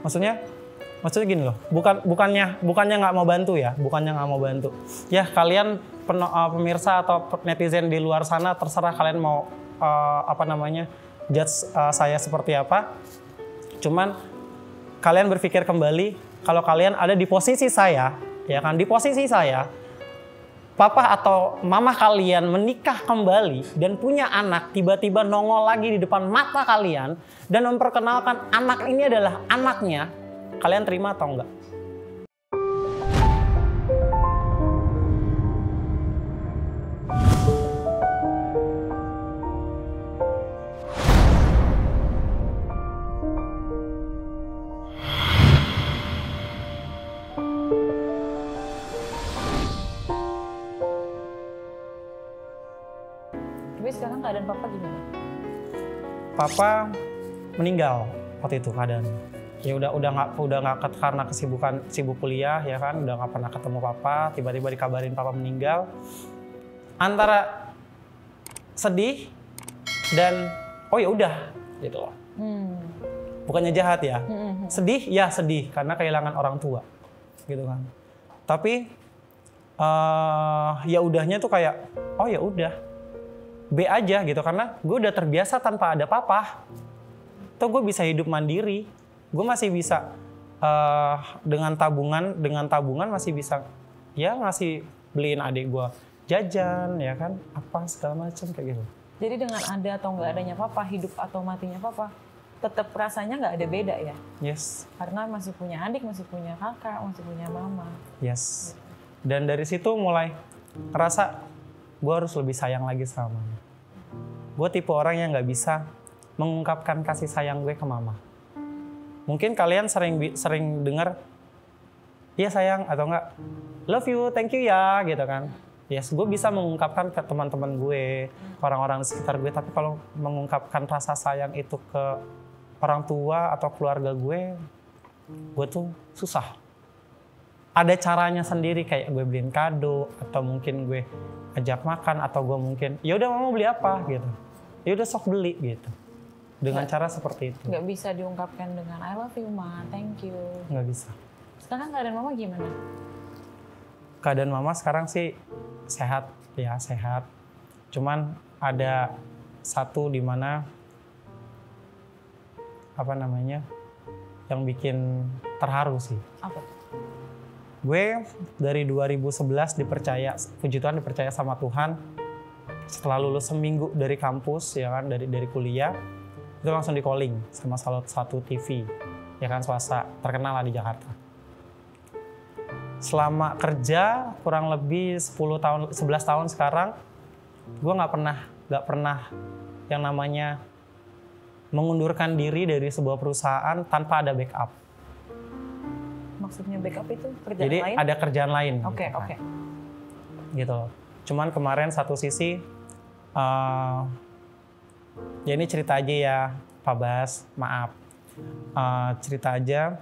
Maksudnya gini loh, bukannya nggak mau bantu ya, Ya kalian pemirsa atau netizen di luar sana terserah kalian mau judge saya seperti apa. Cuman kalian berpikir kembali kalau kalian ada di posisi saya, ya kan, di posisi saya, papa atau mama kalian menikah kembali dan punya anak, tiba-tiba nongol lagi di depan mata kalian dan memperkenalkan anak ini adalah anaknya, kalian terima atau enggak? Tapi sekarang keadaan papa gimana? Papa meninggal waktu itu keadaannya. Ya udah nggak karena sibuk kuliah ya kan, udah nggak pernah ketemu papa, tiba-tiba dikabarin papa meninggal. Antara sedih dan oh ya udah gitu loh. Bukannya jahat ya. Sedih ya sedih karena kehilangan orang tua gitu kan. Tapi ya udahnya tuh kayak oh ya udah B aja gitu, karena gue udah terbiasa tanpa ada papa. Tuh gue bisa hidup mandiri, gue masih bisa dengan tabungan masih bisa ya ngasih beliin adik gue jajan ya kan, apa segala macam kayak gitu. Jadi dengan ada atau nggak adanya papa, hidup atau matinya papa, tetap rasanya nggak ada beda ya? Yes. Karena masih punya adik, masih punya kakak, masih punya mama. Yes. Dan dari situ mulai ngerasa gue harus lebih sayang lagi sama mama. Gue tipe orang yang nggak bisa mengungkapkan kasih sayang gue ke mama. Mungkin kalian sering dengar, iya sayang atau enggak, love you, thank you ya gitu kan. Yes, gue bisa mengungkapkan ke teman-teman gue, orang-orang di sekitar gue. Tapi kalau mengungkapkan rasa sayang itu ke orang tua atau keluarga gue tuh susah. Ada caranya sendiri, kayak gue beliin kado atau mungkin gue ajak makan atau gue mungkin ya udah mama beli apa gitu, ya udah sok beli gitu, dengan cara seperti itu. Nggak bisa diungkapkan dengan I love you ma, thank you. Nggak bisa. Sekarang keadaan mama gimana? Keadaan mama sekarang sih sehat ya, sehat. Cuman ada satu di mana yang bikin terharu sih. Apa tuh? Gue dari 2011 puji Tuhan dipercaya sama Tuhan. Setelah lulus seminggu dari kampus ya kan, dari kuliah, itu langsung di calling sama salah satu TV ya kan, swasta terkenal lah di Jakarta. Selama kerja kurang lebih 11 tahun sekarang, gue nggak pernah yang namanya mengundurkan diri dari sebuah perusahaan tanpa ada backup. Maksudnya backup itu kerjaan jadi lain? Jadi ada kerjaan lain. Oke. Gitu. Cuman kemarin satu sisi, ya ini cerita aja ya Pak Bas, maaf. Cerita aja.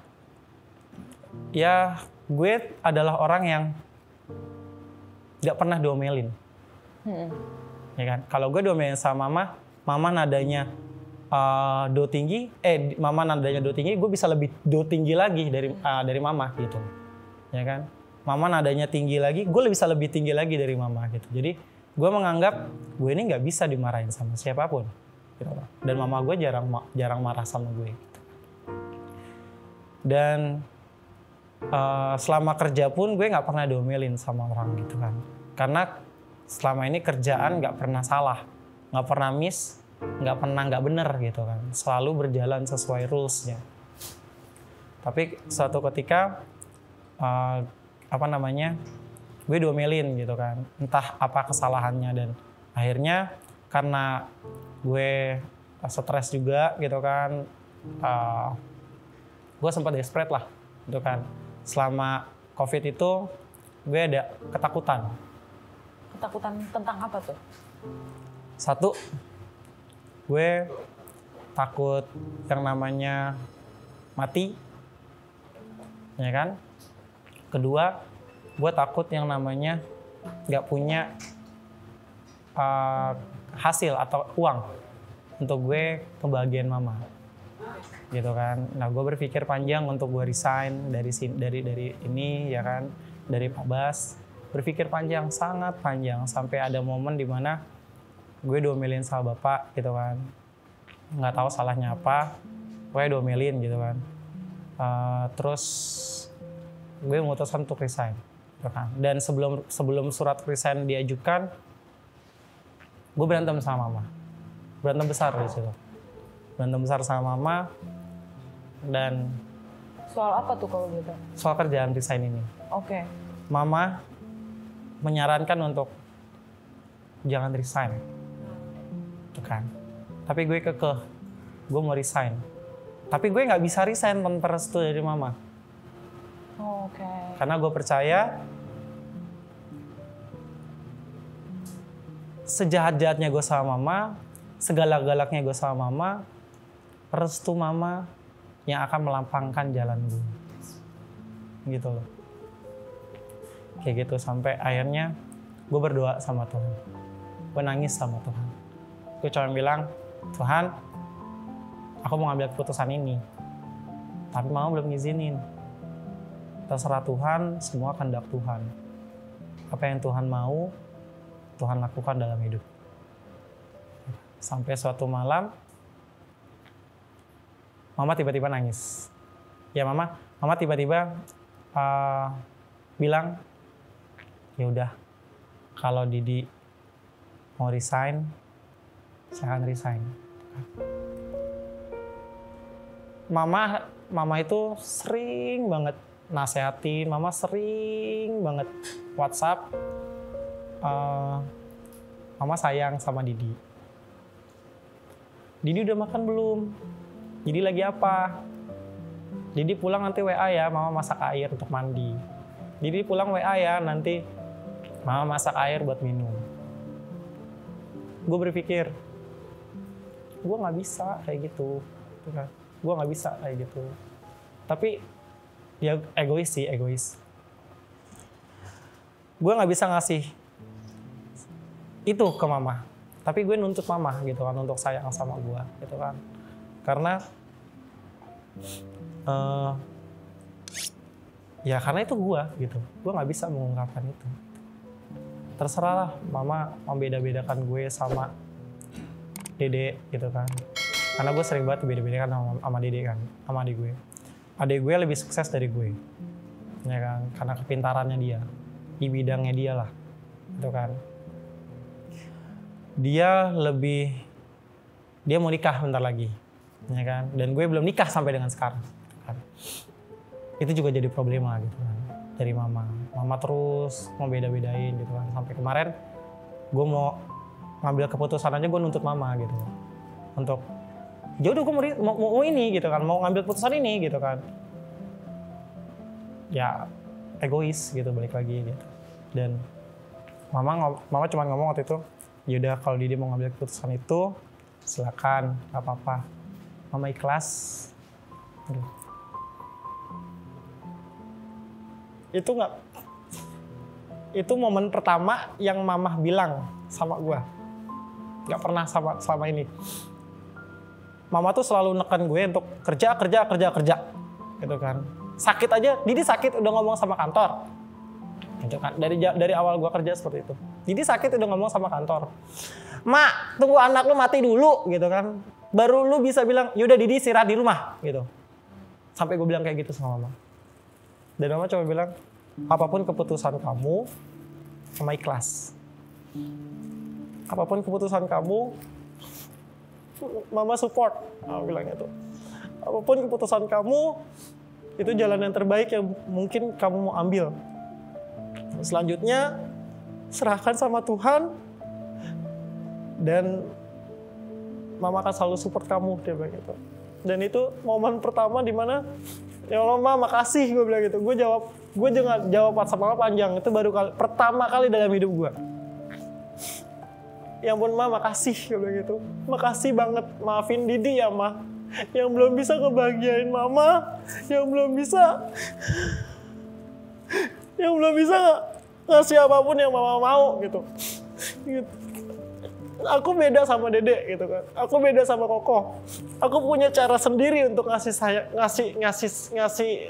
Ya gue adalah orang yang gak pernah diomelin. Ya kan? Kalau gue diomelin sama mama nadanya do tinggi, mama nadanya do tinggi, gue bisa lebih do tinggi lagi dari mama gitu, ya kan? Mama nadanya tinggi lagi, gue bisa lebih tinggi lagi dari mama gitu. Jadi gue menganggap gue ini nggak bisa dimarahin sama siapapun, gitu. Dan mama gue jarang marah sama gue. Gitu. Dan selama kerja pun gue nggak pernah diomelin sama orang gitu kan, karena selama ini kerjaan nggak pernah salah, nggak pernah miss, nggak pernah nggak bener gitu kan, selalu berjalan sesuai rules-nya. Tapi suatu ketika gue diomelin gitu kan, entah apa kesalahannya, dan akhirnya karena gue stres juga gitu kan, gue sempat desperate lah gitu kan. Selama COVID itu gue ada ketakutan. Ketakutan tentang apa tuh? Satu, gue takut yang namanya mati, ya kan? Kedua, gue takut yang namanya nggak punya hasil atau uang untuk gue kebahagiaan mama. gitu kan. Nah gue berpikir panjang untuk gue resign dari ini ya kan, dari Pak Bas. Berpikir panjang, sangat panjang, sampai ada momen dimana gue diomelin sama bapak gitu kan, nggak tahu salahnya apa, gue diomelin gitu kan. Terus gue memutuskan untuk resign gitu kan. Dan sebelum surat resign diajukan, gue berantem sama mama, berantem besar di situ, berantem besar sama mama. Dan Soal apa tuh kalau gitu? soal kerjaan resign ini. Oke. Mama menyarankan untuk jangan resign, tuh kan. Tapi gue kekeh, gue mau resign. Tapi gue nggak bisa resign tanpa restu dari mama. Oke. Karena gue percaya sejahat-jahatnya gue sama mama, segalak-galaknya gue sama mama, restu mama yang akan melampangkan jalan gue. Gitu loh. Kayak gitu sampai akhirnya gue berdoa sama Tuhan. Gue nangis sama Tuhan. Gue cuma bilang, Tuhan, aku mau ngambil keputusan ini. Tapi mama belum ngizinin. Terserah Tuhan, semua kehendak Tuhan. Apa yang Tuhan mau, Tuhan lakukan dalam hidup. Sampai suatu malam, mama tiba-tiba nangis. Ya mama tiba-tiba bilang, ya udah, kalau Didi mau resign, saya akan resign. Mama itu sering banget nasehatin, mama sering banget WhatsApp, mama sayang sama Didi. Didi udah makan belum? Didi lagi apa? Didi pulang nanti WA ya, mama masak air untuk mandi. Didi pulang WA ya, nanti mama masak air buat minum. Gue berpikir, gue nggak bisa kayak gitu. Gue nggak bisa kayak gitu. Tapi ya egois. Gue nggak bisa ngasih itu ke mama. Tapi gue nuntut mama gitu kan untuk sayang sama gue gitu kan. Karena ya karena itu gue gitu. Gue nggak bisa mengungkapkan itu. Terserah lah mama membeda-bedakan gue sama Dede gitu kan. Karena gue sering banget beda-bedakan sama Dede kan, sama adik gue. Adik gue lebih sukses dari gue, ya kan? Karena kepintarannya dia, di bidangnya dia lah, gitu kan. Dia mau nikah bentar lagi, ya kan? Dan gue belum nikah sampai dengan sekarang. Kan? Itu juga jadi problema gitu kan, dari mama. Mama terus mau beda-bedain gitu kan. Sampai kemarin gue mau ngambil keputusan aja gue nuntut mama gitu, untuk jodoh gue mau ini gitu kan, mau ngambil keputusan ini gitu kan. Ya egois gitu, balik lagi gitu. Dan mama cuma ngomong waktu itu, yaudah kalau Didi mau ngambil keputusan itu silakan, nggak apa-apa. Mama ikhlas. Itu momen pertama yang mama bilang sama gue. Nggak pernah selama ini. Mama tuh selalu neken gue untuk kerja gitu kan. Sakit aja, Didi sakit udah ngomong sama kantor gitu kan. Dari awal gue kerja seperti itu, Didi sakit udah ngomong sama kantor, Mak tunggu anak lu mati dulu gitu kan, baru lu bisa bilang yaudah Didi istirahat di rumah gitu. Sampai gue bilang kayak gitu sama mama. Dan mama coba bilang, apapun keputusan kamu, mama ikhlas. Apapun keputusan kamu, mama support. Mama bilang gitu. Apapun keputusan kamu, itu jalan yang terbaik yang mungkin kamu mau ambil. Selanjutnya, serahkan sama Tuhan. Dan mama akan selalu support kamu, dia bilang gitu. Dan itu momen pertama di mana, ya Allah mama makasih, gue bilang gitu. Gue jangan jawab WhatsApp mama panjang. Itu baru pertama kali dalam hidup gue. Ya ampun Ma, makasih kayak gitu. Makasih banget, maafin Didi ya Ma. Yang belum bisa ngebahagiain Mama, yang belum bisa ngasih apapun yang Mama mau gitu. Aku beda sama Dede gitu kan. Aku beda sama Koko. Aku punya cara sendiri untuk ngasih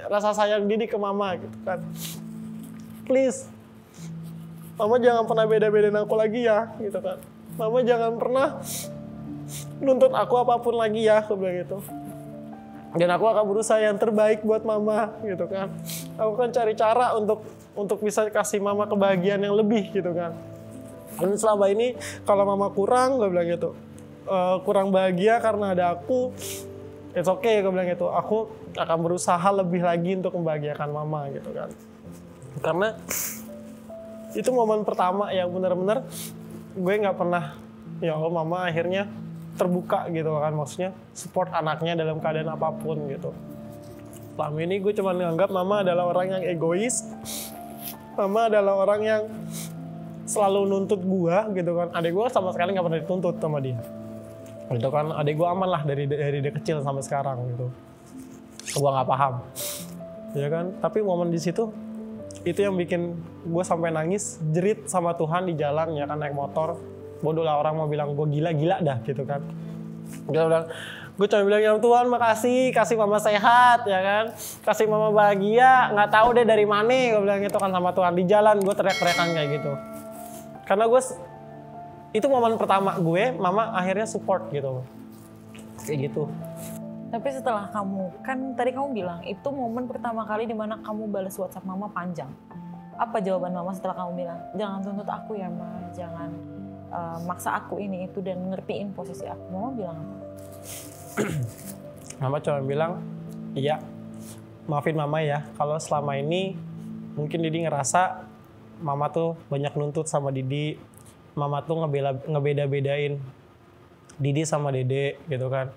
rasa sayang Didi ke mama gitu kan. Please, mama jangan pernah beda-bedain aku lagi ya gitu kan. Mama jangan pernah nuntut aku apapun lagi ya, aku bilang gitu. Dan aku akan berusaha yang terbaik buat mama gitu kan. Aku akan cari cara untuk bisa kasih mama kebahagiaan yang lebih gitu kan. Dan selama ini kalau mama kurang, gue bilang gitu, kurang bahagia karena ada aku, it's okay, gue bilang gitu. Aku akan berusaha lebih lagi untuk membahagiakan mama gitu kan. Karena itu momen pertama yang benar-benar gue nggak pernah, ya Allah, mama akhirnya terbuka gitu kan, maksudnya support anaknya dalam keadaan apapun gitu. Selama ini gue cuma menganggap mama adalah orang yang egois, mama adalah orang yang selalu nuntut gue gitu kan. Adik gue sama sekali nggak pernah dituntut sama dia gitu kan. Adik gue aman lah dari dia kecil sampai sekarang gitu. Gue nggak paham ya kan. Tapi momen di situ itu yang bikin gue sampai nangis jerit sama Tuhan di jalan ya kan, naik motor. Bodoh lah orang mau bilang gue gila dah gitu kan. Gue cuma bilang, ya Tuhan makasih, kasih mama sehat ya kan, kasih mama bahagia, nggak tahu deh dari mana, gue bilang gitu kan sama Tuhan. Di jalan gue teriak-teriakan kayak gitu. Karena itu momen pertama gue, mama akhirnya support gitu. Kayak gitu. Tapi setelah kamu, kan tadi kamu bilang itu momen pertama kali dimana kamu balas WhatsApp mama panjang. Apa jawaban mama setelah kamu bilang, jangan tuntut aku ya ma, jangan maksa aku ini itu dan ngertiin posisi aku. Mama bilang apa? Mama cuma bilang, iya maafin mama ya, kalau selama ini mungkin Didi ngerasa mama tuh banyak nuntut sama Didi, mama tuh ngebeda-bedain Didi sama Dede gitu kan.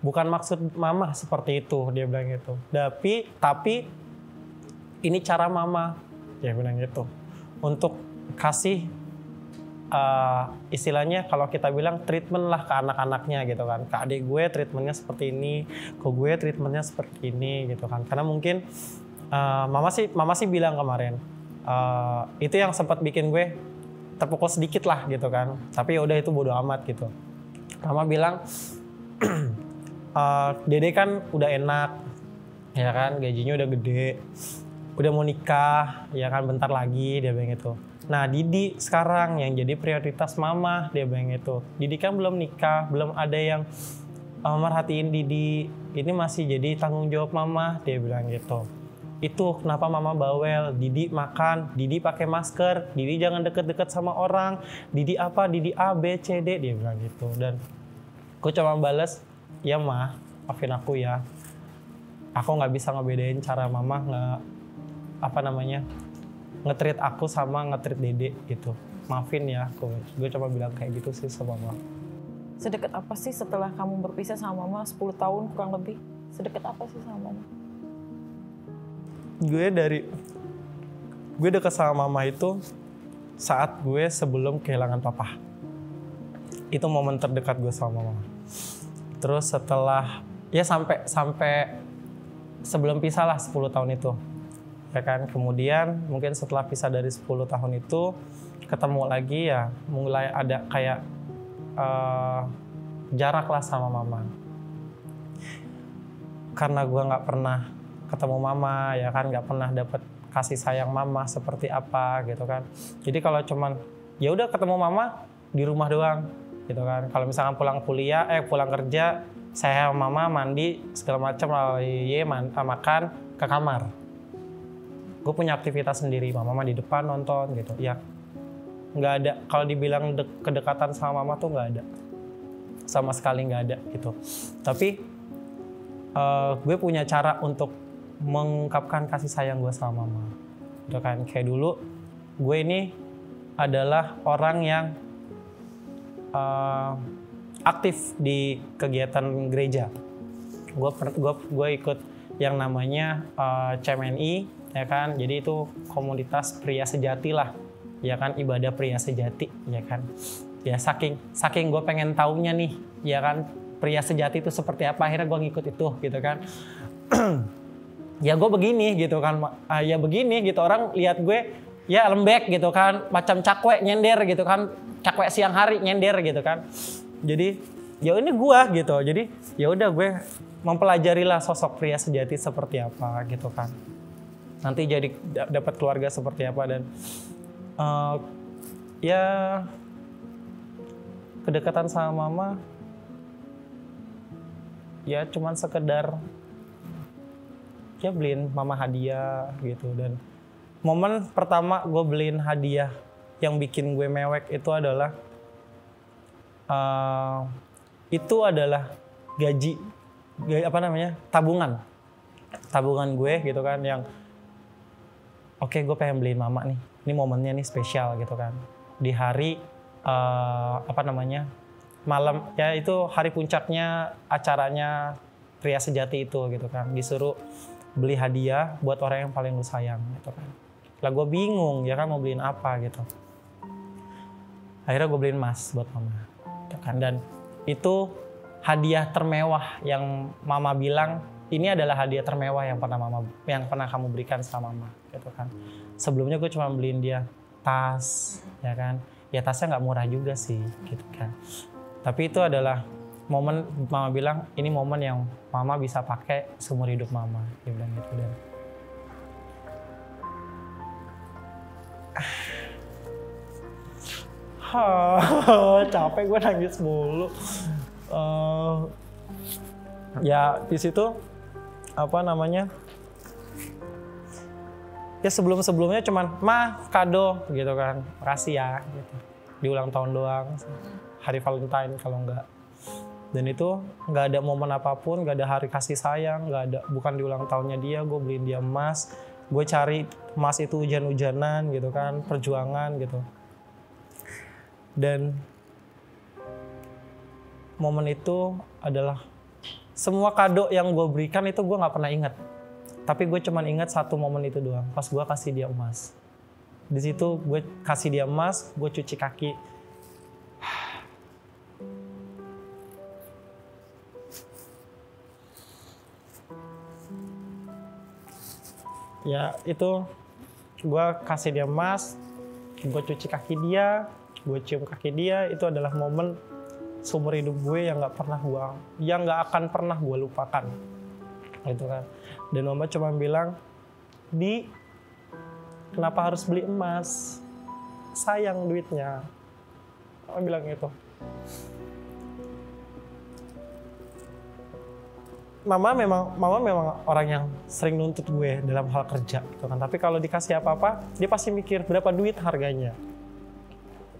Bukan maksud mama seperti itu, dia bilang gitu. Tapi ini cara mama, dia bilang gitu. Untuk kasih istilahnya kalau kita bilang treatment lah ke anak-anaknya gitu kan. Ke adik gue treatmentnya seperti ini, ke gue treatmentnya seperti ini gitu kan. Karena mungkin mama sih bilang kemarin, itu yang sempat bikin gue terpukul sedikit lah gitu kan. Tapi udah itu bodo amat gitu. Mama bilang, Dede kan udah enak, ya kan, gajinya udah gede, udah mau nikah, ya kan, bentar lagi, dia bilang gitu. Nah Didi sekarang yang jadi prioritas mama, dia bilang gitu. Didi kan belum nikah, belum ada yang merhatiin Didi, ini masih jadi tanggung jawab mama, dia bilang gitu. Itu kenapa mama bawel, Didi makan, Didi pakai masker, Didi jangan deket-deket sama orang, Didi apa, Didi A, B, C, D, dia bilang gitu. Dan gue cuma bales, ya ma, maafin aku ya. Aku nggak bisa ngebedain cara mama nge-treat aku sama nge-treat Dede gitu. Maafin ya, gue coba bilang kayak gitu sih sama mama. Sedekat apa sih setelah kamu berpisah sama mama 10 tahun kurang lebih? Sedekat apa sih sama mama? Gue dekat sama mama itu saat gue sebelum kehilangan papa. Itu momen terdekat gue sama mama. Terus setelah ya sampai sebelum pisah lah 10 tahun itu. Ya kan, kemudian mungkin setelah pisah dari 10 tahun itu ketemu lagi ya mulai ada kayak jarak lah sama mama. Karena gue nggak pernah ketemu mama ya kan, nggak pernah dapet kasih sayang mama seperti apa gitu kan. Jadi kalau cuman ya udah ketemu mama di rumah doang gitu kan. Kalau misalkan pulang kerja, saya sama mama mandi segala macam, makan ke kamar. Gue punya aktivitas sendiri, mama di depan nonton gitu. Ya nggak ada, kalau dibilang kedekatan sama mama tuh nggak ada, sama sekali nggak ada gitu. Tapi gue punya cara untuk mengungkapkan kasih sayang gue sama mama. Gitu kan, kayak dulu gue ini adalah orang yang aktif di kegiatan gereja. Gue ikut yang namanya CMNI. Ya kan, jadi itu komunitas pria sejati lah, ya kan, ibadah pria sejati, ya kan. Ya saking gue pengen taunya nih, ya kan, pria sejati itu seperti apa, akhirnya gue ngikut itu, gitu kan. Ya gue begini, gitu kan, ya begini, gitu, orang lihat gue ya lembek gitu kan, macam cakwe nyender gitu kan, cakwe siang hari nyender gitu kan. Jadi ya ini gua gitu. Jadi ya udah gue mempelajarilah sosok pria sejati seperti apa gitu kan. Nanti jadi dapat keluarga seperti apa dan ya kedekatan sama mama ya cuman sekedar ya beliin mama hadiah gitu. Dan momen pertama gue beliin hadiah yang bikin gue mewek itu adalah gaji apa namanya, tabungan gue gitu kan, yang oke, gue pengen beliin mama nih, ini momennya nih spesial gitu kan, di hari malam ya, itu hari puncaknya acaranya Pria Sejati itu gitu kan, disuruh beli hadiah buat orang yang paling lu sayang gitu kan. Lah gue bingung ya kan mau beliin apa gitu. Akhirnya gue beliin emas buat mama gitu kan. Dan itu hadiah termewah yang mama bilang ini adalah hadiah termewah yang pernah kamu berikan sama mama gitu kan. Sebelumnya gue cuma beliin dia tas ya kan. Ya tasnya nggak murah juga sih gitu kan. Tapi itu adalah momen mama bilang ini momen yang mama bisa pakai seumur hidup mama, dia bilang gitu. Dan capek gue nangis mulu. Ya di situ ya sebelumnya cuman kado gitu kan, makasih ya gitu. Di ulang tahun doang, hari Valentine kalau enggak. Dan itu nggak ada momen apapun, nggak ada hari kasih sayang, nggak ada, bukan di ulang tahunnya dia, gue beliin dia emas, gue cari emas itu hujan-hujanan gitu kan, perjuangan gitu. Dan momen itu adalah semua kado yang gue berikan itu gue nggak pernah ingat, tapi gue cuma ingat satu momen itu doang, pas gue kasih dia emas. Di situ gue kasih dia emas, gue cuci kaki. Ya itu gue kasih dia emas, gue cuci kaki dia, gue cium kaki dia. Itu adalah momen seumur hidup gue yang nggak akan pernah gue lupakan gitu kan. Dan mama cuma bilang, "Di, kenapa harus beli emas? Sayang duitnya." Mama bilang gitu. Mama memang orang yang sering nuntut gue dalam hal kerja gitu kan. Tapi kalau dikasih apa-apa, dia pasti mikir berapa duit harganya.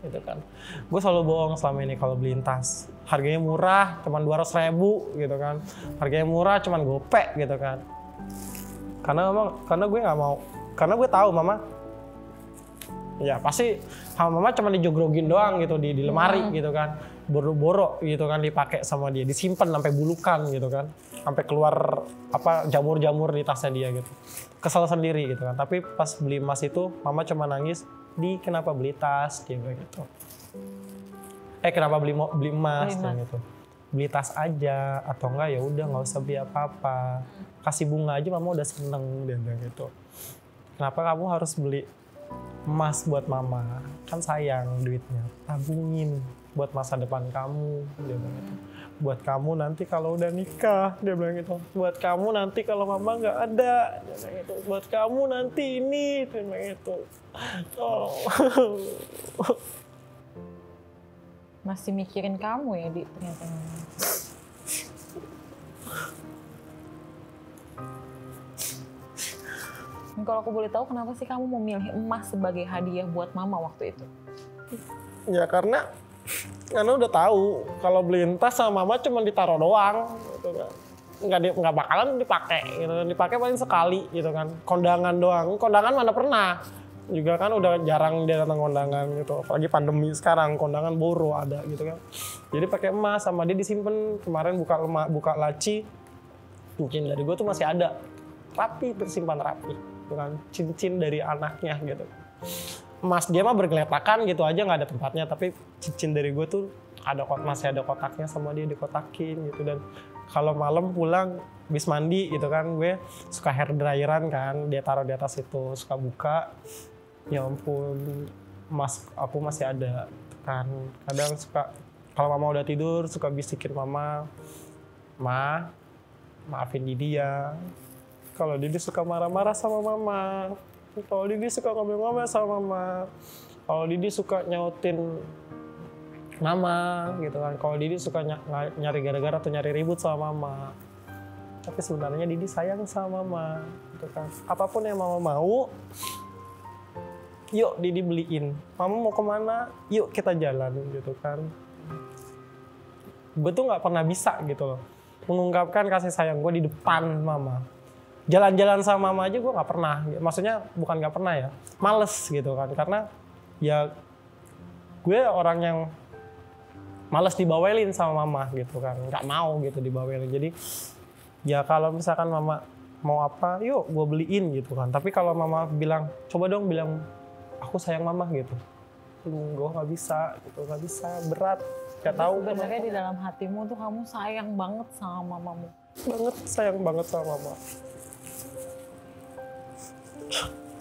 Gitu kan. Gue selalu bohong selama ini kalau beliin tas. Harganya murah, cuman 200.000 gitu kan. Harganya murah, cuman gopek gitu kan. Karena gue nggak mau. Karena gue tahu mama, ya pasti sama mama cuma dijogrogin doang gitu di lemari gitu kan. Boro-boro gitu kan dipakai sama dia, disimpan sampai bulukan gitu kan. Sampai keluar jamur-jamur di tasnya dia gitu. Kesel sendiri gitu kan. Tapi pas beli emas itu mama cuma nangis, "Di, kenapa beli tas?" Dia bilang gitu. Kenapa beli emas gitu. Beli tas aja atau enggak ya udah nggak usah beli apa-apa. Kasih bunga aja mama udah seneng, dia bilang gitu. Kenapa kamu harus beli emas buat mama? Kan sayang duitnya. Tabungin buat masa depan kamu, dia bilang gitu. Buat kamu nanti kalau udah nikah, dia bilang gitu. Buat kamu nanti kalau mama nggak ada, dia bilang gitu. Buat kamu nanti ini, dia bilang gitu. Oh. Masih mikirin kamu ya, Di, ternyata. Kalau aku boleh tahu, kenapa sih kamu memilih emas sebagai hadiah buat mama waktu itu? Ya karena udah tahu kalau beliin tas sama mama cuma ditaruh doang gitu kan. Nggak bakalan dipakai gitu kan. Dipakai paling sekali gitu kan. Kondangan doang. Kondangan mana pernah. Juga kan udah jarang dia datang kondangan gitu. Apalagi pandemi sekarang, kondangan boro ada gitu kan. Jadi pakai emas, sama dia disimpan. Kemarin buka laci, cincin dari gue tuh masih ada. Rapi, tersimpan rapi. Gitu kan. Cincin dari anaknya gitu. Emas dia mah bergeletakan gitu aja, nggak ada tempatnya. Tapi cincin dari gue tuh masih ada kotaknya, sama dia dikotakin gitu. Dan kalau malam pulang habis mandi gitu kan, gue suka hair dryeran kan, dia taruh di atas itu, suka buka ya ampun mas, aku masih ada kan. Kadang suka kalau mama udah tidur suka bisikin mama, maafin Didi ya. Kalau Didi suka marah-marah sama mama, kalau Didi suka ngomel-ngomel sama mama, kalau Didi suka nyautin mama gitu kan, kalau Didi suka nyari gara-gara atau nyari ribut sama mama. Tapi sebenarnya Didi sayang sama mama gitu kan. Apapun yang mama mau, yuk Didi beliin. Mama mau kemana? Yuk kita jalan gitu kan. Gue tuh nggak pernah bisa gitu loh mengungkapkan kasih sayang gue di depan mama. Jalan-jalan sama mama aja gue nggak pernah. Maksudnya bukan nggak pernah ya, males gitu kan. Karena ya gue orang yang males dibawelin sama mama gitu kan. Nggak mau gitu dibawelin. Jadi ya kalau misalkan mama mau apa, yuk gue beliin gitu kan. Tapi kalau mama bilang, coba dong bilang aku sayang mama gitu, gue nggak bisa gitu, nggak bisa, berat. Gak tahu sebenarnya di dalam hatimu tuh kamu sayang banget sama mamamu. Banget, sayang banget sama mama.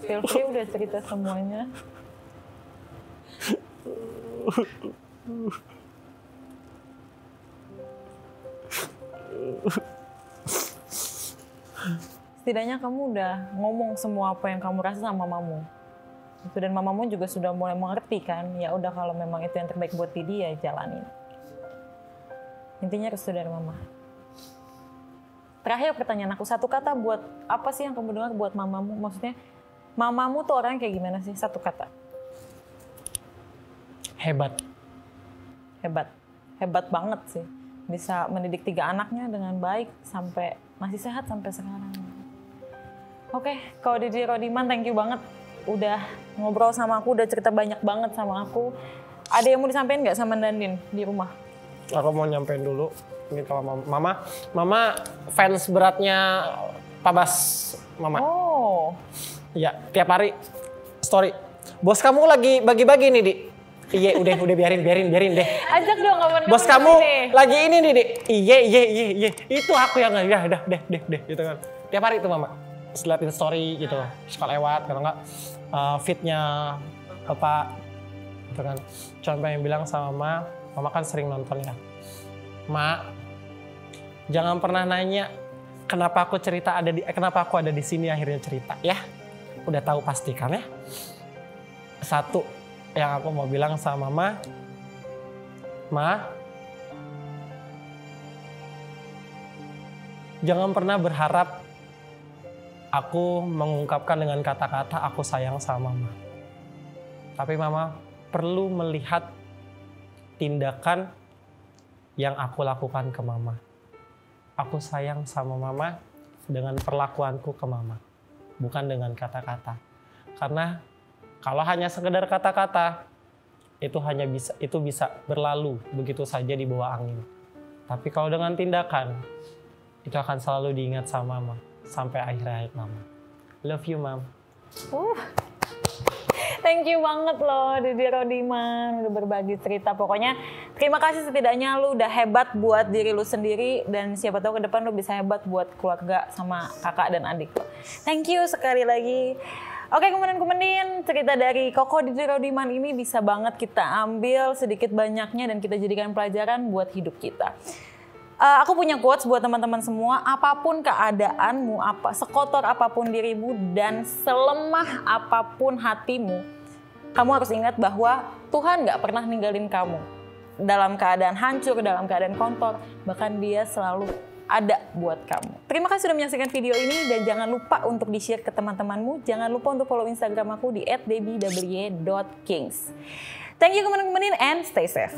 Feel free udah cerita semuanya. Setidaknya kamu udah ngomong semua apa yang kamu rasa sama mamamu. Dan mamamu juga sudah mulai mengerti kan, ya udah kalau memang itu yang terbaik buat Didi ya jalanin. Intinya restu dari mama. Terakhir pertanyaan aku, satu kata buat apa sih yang kamu dengar buat mamamu? Maksudnya mamamu tuh orangnya kayak gimana sih? Satu kata. Hebat. Hebat. Hebat banget sih. Bisa mendidik 3 anaknya dengan baik sampai masih sehat sampai sekarang. Oke, kalau Didi Rodiman, thank you banget udah ngobrol sama aku, udah cerita banyak banget sama aku. Ada yang mau disampaikan nggak sama Dandin di rumah? Aku mau nyampein dulu. Ini kalau mama fans beratnya Pak Bas, mama. Oh. Ya, tiap hari story. Bos kamu lagi bagi-bagi nih, Dik. Iya, udah biarin deh. Ajak dong kawan-kawan. Bos kamu lagi ini nih, Dik. Iya. Itu aku yang ya udah deh gitu kan. Tiap hari itu mama. Liatin story gitu, suka lewat, kalau nggak feednya Bapak gitu kan. Cuma pengen bilang sama mama kan sering nonton ya. Ma, jangan pernah nanya kenapa aku ada di sini akhirnya cerita ya. Udah tahu pastikan ya. Satu yang aku mau bilang sama mama, jangan pernah berharap aku mengungkapkan dengan kata-kata aku sayang sama mama. Tapi mama perlu melihat tindakan yang aku lakukan ke mama. Aku sayang sama mama dengan perlakuanku ke mama, bukan dengan kata-kata. Karena kalau hanya sekedar kata-kata, itu bisa berlalu begitu saja di bawah angin. Tapi kalau dengan tindakan, itu akan selalu diingat sama mama sampai akhir hayat mama. Love you, Mam. Thank you banget loh Didi Rodiman udah berbagi cerita. Pokoknya terima kasih, setidaknya lu udah hebat buat diri lu sendiri, dan siapa tahu ke depan lu bisa hebat buat keluarga sama kakak dan adik lu. Thank you sekali lagi. Oke, kemudian cerita dari Koko Didi Rodiman ini bisa banget kita ambil sedikit banyaknya dan kita jadikan pelajaran buat hidup kita. Aku punya quotes buat teman-teman semua. Apapun keadaanmu, sekotor apapun dirimu, dan selemah apapun hatimu, kamu harus ingat bahwa Tuhan gak pernah ninggalin kamu. Dalam keadaan hancur, dalam keadaan kotor, bahkan Dia selalu ada buat kamu. Terima kasih sudah menyaksikan video ini, dan jangan lupa untuk di-share ke teman-temanmu. Jangan lupa untuk follow Instagram aku di @debbie_kings. Thank you teman-teman, and stay safe.